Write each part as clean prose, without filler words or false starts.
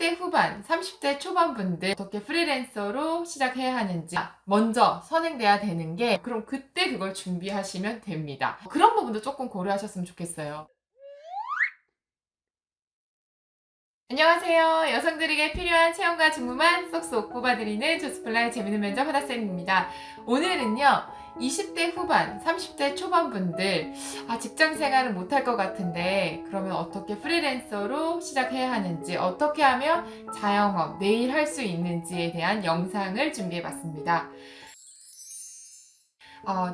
20대 후반, 30대 초반 분들 어떻게 프리랜서로 시작해야 하는지 먼저 선행돼야 되는 게, 그럼 그때 그걸 준비하시면 됩니다. 그런 부분도 조금 고려하셨으면 좋겠어요. 안녕하세요. 여성들에게 필요한 체험과 직무만 쏙쏙 뽑아드리는 조스플라의 재밌는 면접 하나쌤입니다. 오늘은요, 20대 후반, 30대 초반 분들, 직장 생활을 못할 것 같은데, 그러면 어떻게 프리랜서로 시작해야 하는지, 어떻게 하면 자영업, 내일 할 수 있는지에 대한 영상을 준비해봤습니다.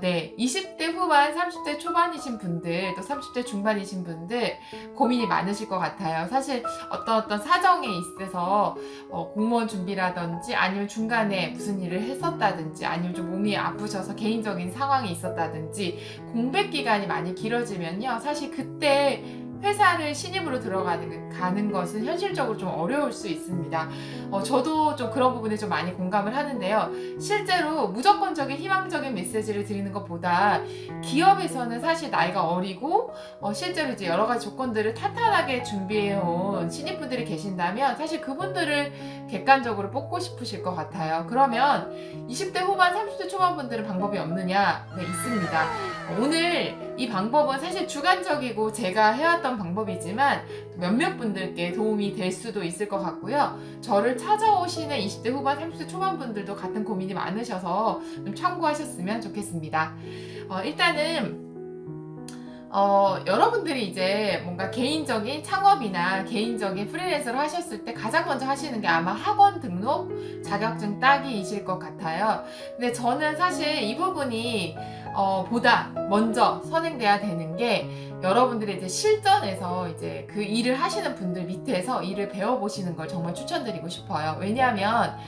네. 20대 후반, 30대 초반이신 분들, 또 30대 중반이신 분들 고민이 많으실 것 같아요. 사실 어떤 사정에 있어서 공무원 준비라든지 아니면 중간에 무슨 일을 했었다든지 아니면 좀 몸이 아프셔서 개인적인 상황이 있었다든지 공백 기간이 많이 길어지면요. 사실 그때 회사를 신입으로 가는 것은 현실적으로 좀 어려울 수 있습니다. 저도 좀 그런 부분에 좀 많이 공감을 하는데요. 실제로 무조건적인 희망적인 메시지를 드리는 것보다 기업에서는 사실 나이가 어리고 실제로 이제 여러 가지 조건들을 탄탄하게 준비해온 신입분들이 계신다면 사실 그분들을 객관적으로 뽑고 싶으실 것 같아요. 그러면 20대 후반, 30대 초반 분들은 방법이 없느냐? 네, 있습니다. 오늘 이 방법은 사실 주관적이고 제가 해왔던 방법이지만 몇몇 분들께 도움이 될 수도 있을 것 같고요. 저를 찾아오시는 20대 후반, 30대 초반 분들도 같은 고민이 많으셔서 좀 참고하셨으면 좋겠습니다. 일단은 여러분들이 이제 뭔가 개인적인 창업이나 개인적인 프리랜서를 하셨을 때 가장 먼저 하시는 게 아마 학원 등록, 자격증 따기이실 것 같아요. 근데 저는 사실 이 부분이 보다 먼저 선행돼야 되는 게, 여러분들이 이제 실전에서 이제 그 일을 하시는 분들 밑에서 일을 배워보시는 걸 정말 추천드리고 싶어요. 왜냐하면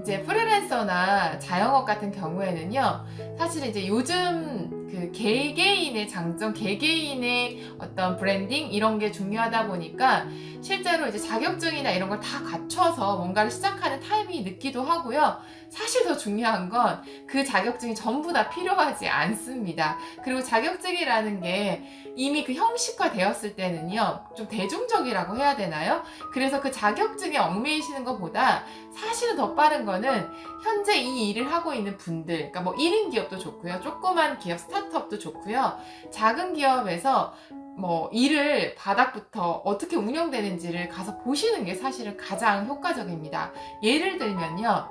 이제 프리랜서나 자영업 같은 경우에는요, 사실 이제 요즘 그 개개인의 장점, 개개인의 어떤 브랜딩 이런 게 중요하다 보니까 실제로 이제 자격증이나 이런 걸 다 갖춰서 뭔가를 시작하는 타이밍이 늦기도 하고요. 사실 더 중요한 건 그 자격증이 전부 다 필요하지 않습니다. 그리고 자격증이라는 게 이미 그 형식화 되었을 때는요, 좀 대중적이라고 해야 되나요? 그래서 그 자격증에 얽매이시는 것보다 사실은 더 빠른 거는 현재 이 일을 하고 있는 분들, 그러니까 뭐 1인 기업도 좋고요, 조그만 기업, 스타트업도 좋고요, 작은 기업에서 뭐 일을 바닥부터 어떻게 운영되는지를 가서 보시는 게 사실은 가장 효과적입니다. 예를 들면요,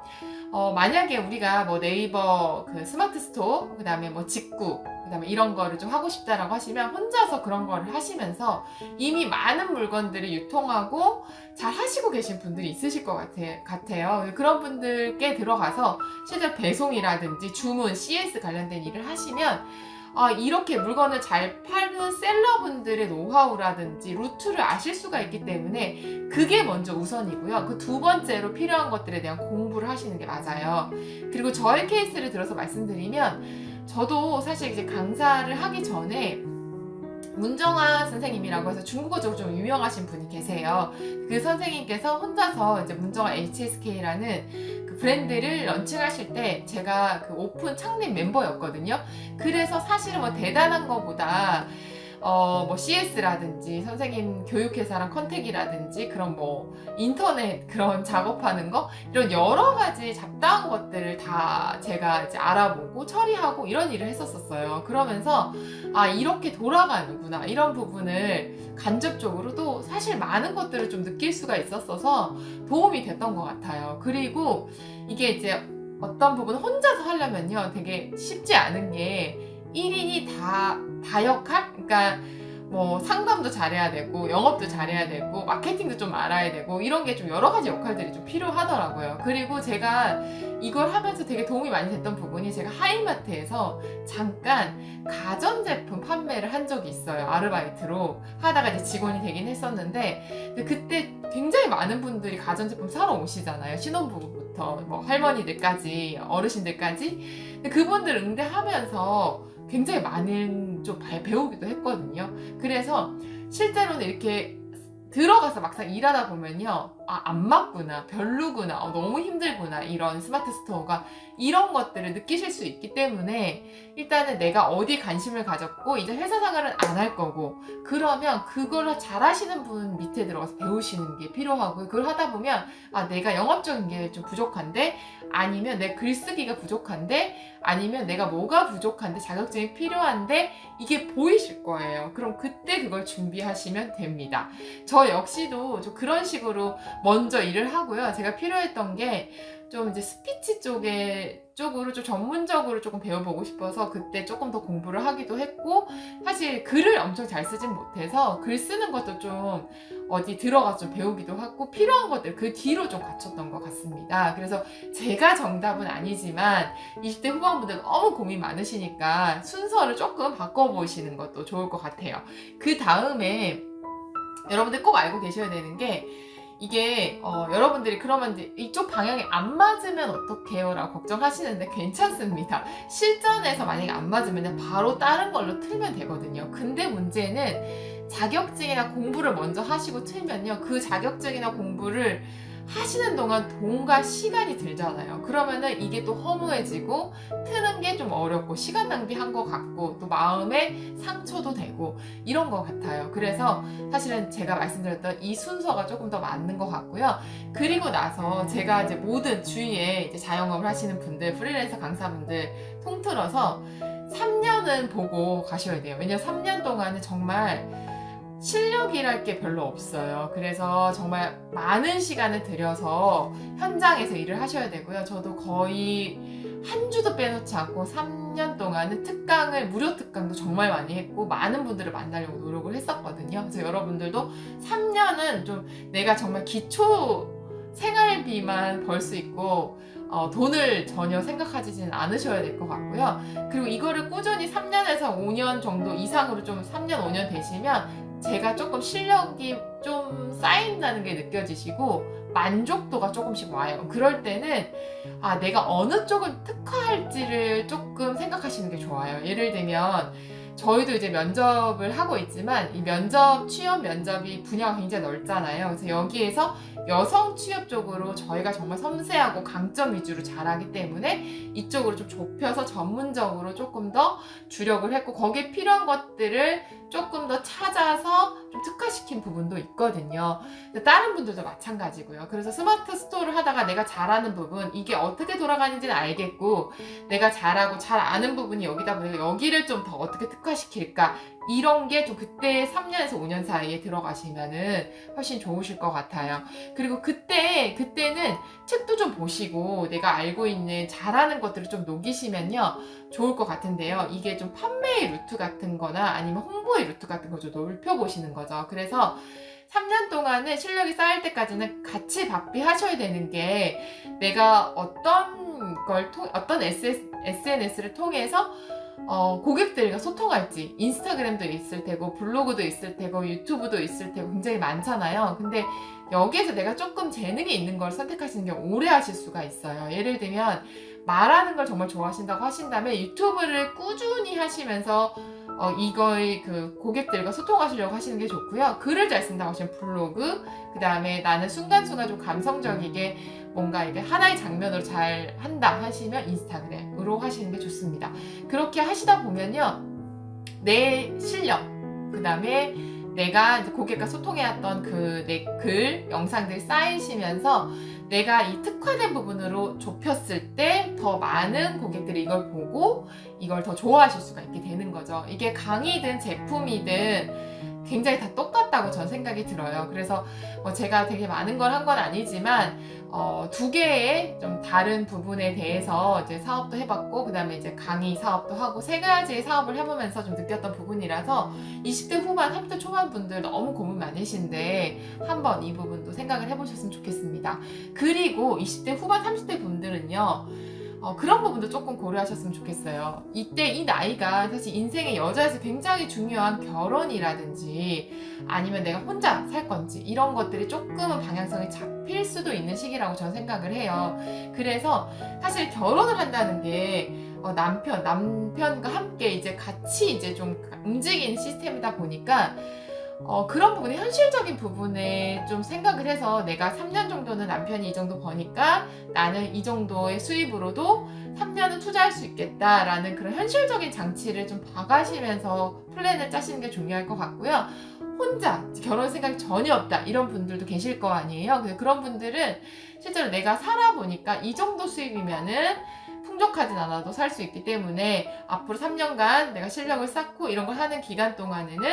만약에 우리가 뭐 네이버 그 스마트 스토어, 그 다음에 뭐 직구, 그 다음에 이런 거를 좀 하고 싶다라고 하시면 혼자서 그런 거를 하시면서 이미 많은 물건들을 유통하고 잘 하시고 계신 분들이 있으실 것 같아요. 그런 분들께 들어가서 실제 배송이라든지 주문, CS 관련된 일을 하시면 이렇게 물건을 잘 파는 셀러분들의 노하우라든지 루트를 아실 수가 있기 때문에 그게 먼저 우선이고요. 그 두 번째로 필요한 것들에 대한 공부를 하시는 게 맞아요. 그리고 저의 케이스를 들어서 말씀드리면, 저도 사실 이제 강사를 하기 전에 문정아 선생님이라고 해서 중국어 쪽으로 좀 유명하신 분이 계세요. 그 선생님께서 혼자서 이제 문정아 HSK라는 그 브랜드를 런칭하실 때 제가 그 오픈 창립 멤버였거든요. 그래서 사실은 뭐 대단한 거보다 뭐 CS라든지 선생님 교육회사랑 컨택이라든지 그런 뭐 인터넷 그런 작업하는 거, 이런 여러 가지 잡다한 것들을 다 제가 이제 알아보고 처리하고 이런 일을 했었어요. 그러면서 이렇게 돌아가는구나, 이런 부분을 간접적으로도 사실 많은 것들을 좀 느낄 수가 있었어서 도움이 됐던 것 같아요. 그리고 이게 이제 어떤 부분 혼자서 하려면요, 되게 쉽지 않은 게 1인이 다 역할? 그러니까 뭐 상담도 잘해야 되고 영업도 잘해야 되고 마케팅도 좀 알아야 되고 이런 게 좀 여러 가지 역할들이 좀 필요하더라고요. 그리고 제가 이걸 하면서 되게 도움이 많이 됐던 부분이, 제가 하이마트에서 잠깐 가전제품 판매를 한 적이 있어요. 아르바이트로 하다가 이제 직원이 되긴 했었는데, 그때 굉장히 많은 분들이 가전제품 사러 오시잖아요. 신혼부부부터 뭐 할머니들까지 어르신들까지. 근데 그분들 응대하면서 굉장히 많은 좀 배우기도 했거든요. 그래서 실제로는 이렇게 들어가서 막상 일하다 보면요. 아, 안 맞구나. 별로구나. 너무 힘들구나. 이런 스마트 스토어가 이런 것들을 느끼실 수 있기 때문에 일단은 내가 어디 관심을 가졌고 이제 회사 생활은 안 할 거고 그러면 그걸 잘 하시는 분 밑에 들어가서 배우시는 게 필요하고요. 그걸 하다 보면 아, 내가 영업적인 게 좀 부족한데 아니면 내 글쓰기가 부족한데 아니면 내가 뭐가 부족한데 자격증이 필요한데 이게 보이실 거예요. 그럼 그때 그걸 준비하시면 됩니다. 저 역시도 좀 그런 식으로 먼저 일을 하고요. 제가 필요했던 게 좀 이제 스피치 쪽으로 좀 전문적으로 조금 배워보고 싶어서 그때 조금 더 공부를 하기도 했고 사실 글을 엄청 잘 쓰진 못해서 글 쓰는 것도 좀 어디 들어가서 좀 배우기도 하고 필요한 것들 그 뒤로 좀 갖췄던 것 같습니다. 그래서 제가 정답은 아니지만 20대 후반분들 너무 고민 많으시니까 순서를 조금 바꿔보시는 것도 좋을 것 같아요. 그 다음에 여러분들 꼭 알고 계셔야 되는 게 이게 여러분들이 그러면 이쪽 방향이 안 맞으면 어떡해요? 라고 걱정하시는데 괜찮습니다. 실전에서 만약에 안 맞으면 바로 다른 걸로 틀면 되거든요. 근데 문제는 자격증이나 공부를 먼저 하시고 틀면요. 그 자격증이나 공부를 하시는 동안 돈과 시간이 들잖아요. 그러면은 이게 또 허무해지고 트는 게 좀 어렵고 시간 낭비한 것 같고 또 마음에 상처도 되고 이런 것 같아요. 그래서 사실은 제가 말씀드렸던 이 순서가 조금 더 맞는 것 같고요. 그리고 나서 제가 이제 모든 주위에 이제 자영업을 하시는 분들, 프리랜서 강사분들 통틀어서 3년은 보고 가셔야 돼요. 왜냐면 3년 동안은 정말 실력이랄 게 별로 없어요. 그래서 정말 많은 시간을 들여서 현장에서 일을 하셔야 되고요. 저도 거의 한 주도 빼놓지 않고 3년 동안은 무료 특강도 정말 많이 했고 많은 분들을 만나려고 노력을 했었거든요. 그래서 여러분들도 3년은 좀 내가 정말 기초 생활비만 벌 수 있고 돈을 전혀 생각하지는 않으셔야 될 것 같고요. 그리고 이거를 꾸준히 3년에서 5년 정도 이상으로 좀 3년, 5년 되시면 제가 조금 실력이 좀 쌓인다는 게 느껴지시고 만족도가 조금씩 와요. 그럴 때는 아, 내가 어느 쪽을 특화할지를 조금 생각하시는 게 좋아요. 예를 들면 저희도 이제 면접을 하고 있지만 이 취업 면접이 분야가 굉장히 넓잖아요. 그래서 여기에서 여성 취업 쪽으로 저희가 정말 섬세하고 강점 위주로 잘하기 때문에 이쪽으로 좀 좁혀서 전문적으로 조금 더 주력을 했고 거기에 필요한 것들을 조금 더 찾아서 좀 특화시킨 부분도 있거든요. 다른 분들도 마찬가지고요. 그래서 스마트 스토어를 하다가 내가 잘하는 부분, 이게 어떻게 돌아가는지는 알겠고 내가 잘하고 잘 아는 부분이 여기다 보니까 여기를 좀 더 어떻게 특화시킬까 이런 게 좀 그때 3년에서 5년 사이에 들어가시면은 훨씬 좋으실 것 같아요. 그리고 그때는 책도 좀 보시고 내가 알고 있는 잘하는 것들을 좀 녹이시면요. 좋을 것 같은데요. 이게 좀 판매의 루트 같은 거나 아니면 홍보의 루트 같은 거 좀 넓혀보시는 거죠. 그래서 3년 동안은 실력이 쌓일 때까지는 같이 박비하셔야 되는 게 내가 어떤 SNS를 통해서 고객들과 소통할지 인스타그램도 있을 테고 블로그도 있을 테고 유튜브도 있을 테고 굉장히 많잖아요. 근데 여기에서 내가 조금 재능이 있는 걸 선택하시는 게 오래 하실 수가 있어요. 예를 들면 말하는 걸 정말 좋아하신다고 하신다면 유튜브를 꾸준히 하시면서 이거의 그 고객들과 소통하시려고 하시는 게 좋고요. 글을 잘 쓴다고 하시면 블로그, 그 다음에 나는 순간순간 좀 감성적이게 뭔가 이게 하나의 장면으로 잘 한다 하시면 인스타그램으로 하시는 게 좋습니다. 그렇게 하시다 보면요. 내 실력, 그 다음에 내가 이제 고객과 소통해왔던 그 내 글, 영상들이 쌓이시면서 내가 이 특화된 부분으로 좁혔을 때 더 많은 고객들이 이걸 보고 이걸 더 좋아하실 수가 있게 되는 거죠. 이게 강의든 제품이든 굉장히 다 똑같다고 전 생각이 들어요. 그래서 제가 되게 많은 걸 한 건 아니지만 두 개의 좀 다른 부분에 대해서 이제 사업도 해봤고 그 다음에 이제 강의 사업도 하고 세 가지의 사업을 해보면서 좀 느꼈던 부분이라서 20대 후반, 30대 초반 분들 너무 고민 많으신데 한번 이 부분도 생각을 해보셨으면 좋겠습니다. 그리고 20대 후반, 30대 분들은요. 그런 부분도 조금 고려하셨으면 좋겠어요. 이때 이 나이가 사실 인생의 여자에서 굉장히 중요한 결혼이라든지 아니면 내가 혼자 살 건지 이런 것들이 조금은 방향성이 잡힐 수도 있는 시기라고 저는 생각을 해요. 그래서 사실 결혼을 한다는 게 남편과 함께 이제 같이 이제 좀 움직이는 시스템이다 보니까 그런 부분에 현실적인 부분에 좀 생각을 해서 내가 3년 정도는 남편이 이 정도 버니까 나는 이 정도의 수입으로도 3년은 투자할 수 있겠다라는 그런 현실적인 장치를 좀 봐가시면서 플랜을 짜시는 게 중요할 것 같고요. 혼자 결혼 생각이 전혀 없다 이런 분들도 계실 거 아니에요. 근데 그런 분들은 실제로 내가 살아보니까 이 정도 수입이면은 풍족하진 않아도 살 수 있기 때문에 앞으로 3년간 내가 실력을 쌓고 이런 걸 하는 기간 동안에는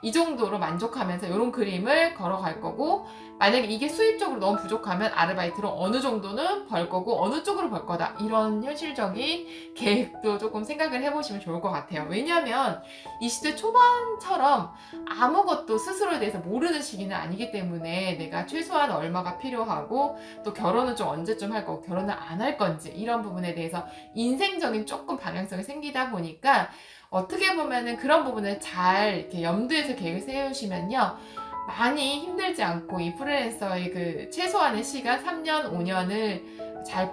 이 정도로 만족하면서 이런 그림을 걸어갈 거고, 만약에 이게 수입적으로 너무 부족하면 아르바이트로 어느 정도는 벌 거고 어느 쪽으로 벌 거다, 이런 현실적인 계획도 조금 생각을 해보시면 좋을 것 같아요. 왜냐하면 20대 초반처럼 아무것도 스스로에 대해서 모르는 시기는 아니기 때문에 내가 최소한 얼마가 필요하고 또 결혼은 좀 언제쯤 할 거고 결혼을 안 할 건지 이런 부분에 대해서 인생적인 조금 방향성이 생기다 보니까 어떻게 보면은 그런 부분을 잘 이렇게 염두에서 계획을 세우시면요, 많이 힘들지 않고 이 프리랜서의 그 최소한의 시간 3년, 5년을 잘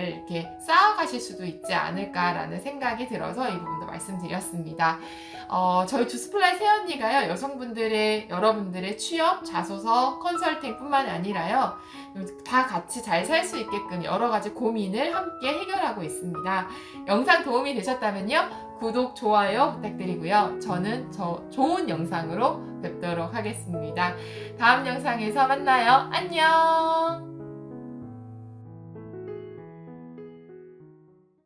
이렇게 쌓아가실 수도 있지 않을까라는 생각이 들어서 이 부분도 말씀드렸습니다. 저희 주스플라이 새언니가요, 여러분들의 취업, 자소서, 컨설팅뿐만 아니라요, 다 같이 잘 살 수 있게끔 여러 가지 고민을 함께 해결하고 있습니다. 영상 도움이 되셨다면요, 구독, 좋아요 부탁드리고요. 저는 좋은 영상으로 뵙도록 하겠습니다. 다음 영상에서 만나요. 안녕!